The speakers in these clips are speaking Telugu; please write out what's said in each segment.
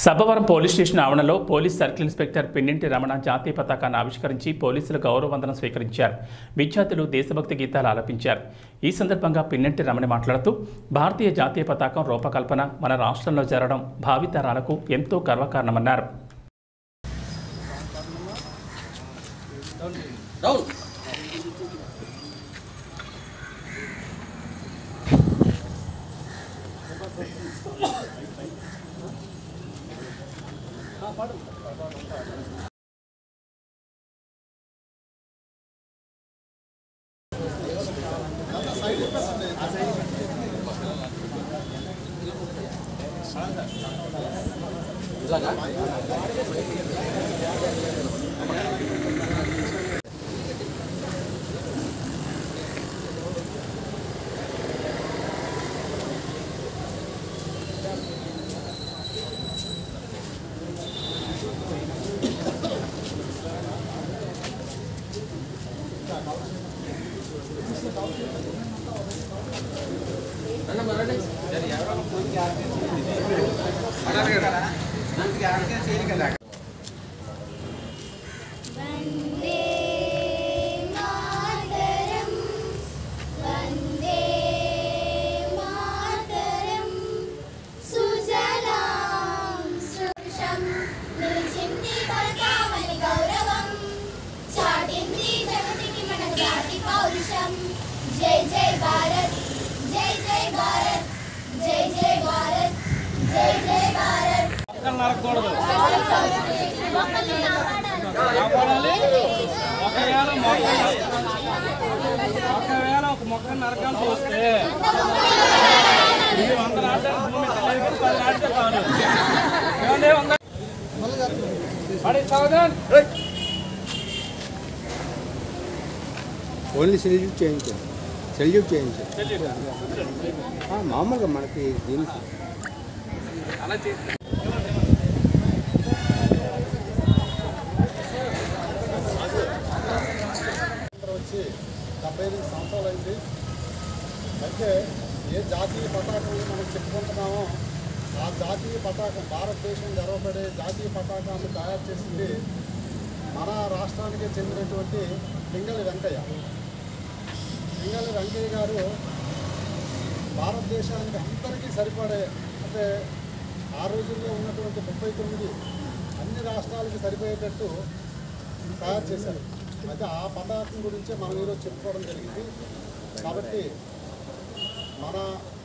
సబ్బవరం పోలీస్ స్టేషన్ ఆవరణలో police circle inspector Pinninti Ramana జాతీయ పతాకాన్ని ఆవిష్కరించి పోలీసులు గౌరవ వందనం స్వీకరించారు. విద్యార్థులు దేశభక్తి గీతాలు ఆలపించారు. ఈ సందర్భంగా పిన్నింటి రమణ మాట్లాడుతూ భారతీయ జాతీయ పతాకం రూపకల్పన మన రాష్ట్రంలో జరగడం భావితరాలకు ఎంతో గర్వకారణమన్నారు. जय जय भारत जय जय भारत जय जय भारत जय जय भारत నరకూడదు ఒకవేళ ఒక మొక్క నరకాల్సి వస్తే 100 నాటాలు భూమి 10 నాటితే కాదు ఓన్లీ సెల్యూట్ చేయించాలి మామూలుగా మనకి దీనికి అలా వచ్చి 75 సంవత్సరాలు అయింది. అయితే ఏ జాతీయ పతాకం మనం చెప్పుకుంటున్నామో ఆ జాతీయ పతాకం భారతదేశం గర్వపడే జాతీయ పతాకాన్ని తయారు చేసింది మన రాష్ట్రానికి చెందినటువంటి పింగళి వెంకయ్య గారు భారతదేశానికి అందరికీ సరిపడే అంటే ఆ రోజుల్లో ఉన్నటువంటి 39 అన్ని రాష్ట్రాలకి సరిపోయేటట్టు తయారు చేశారు. అయితే ఆ పతాకం గురించే మనం ఈరోజు చెప్పుకోవడం జరిగింది. కాబట్టి మన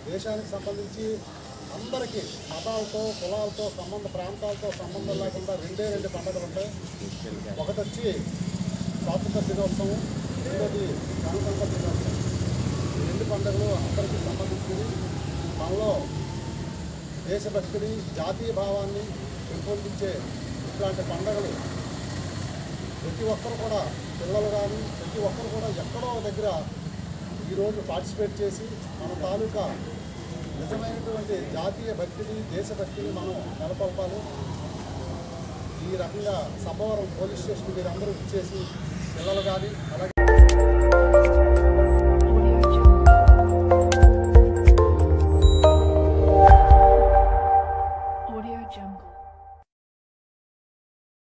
దేశానికి సంబంధించి అందరికీ మతాలతో కులాలతో ప్రాంతాలతో సంబంధం లేకుండా రెండు పండుగలు ఉంటాయి. ఒకటి వచ్చి స్వాతంత్ర దినోత్సవం, రెండోది గణతంత్ర దినోత్సవం. ఈ రెండు పండుగలు అందరికీ సంబంధించింది. మనలో దేశభక్తిని జాతీయ భావాన్ని పెంపొందించే ఇట్లాంటి పండుగలు ప్రతి ఒక్కరు కూడా పిల్లలు కానీ ప్రతి ఒక్కరు కూడా ఎక్కడో దగ్గర ఈరోజు పార్టిసిపేట్ చేసి మన తాలూకా నిజమైనటువంటి జాతీయ భక్తిని దేశభక్తిని మనం నెలకొల్పాలి. ఈ రకంగా సబ్బవరం పోలీస్ స్టేషన్ మీరందరూ ఇచ్చేసి పిల్లలు కానీ అలాగే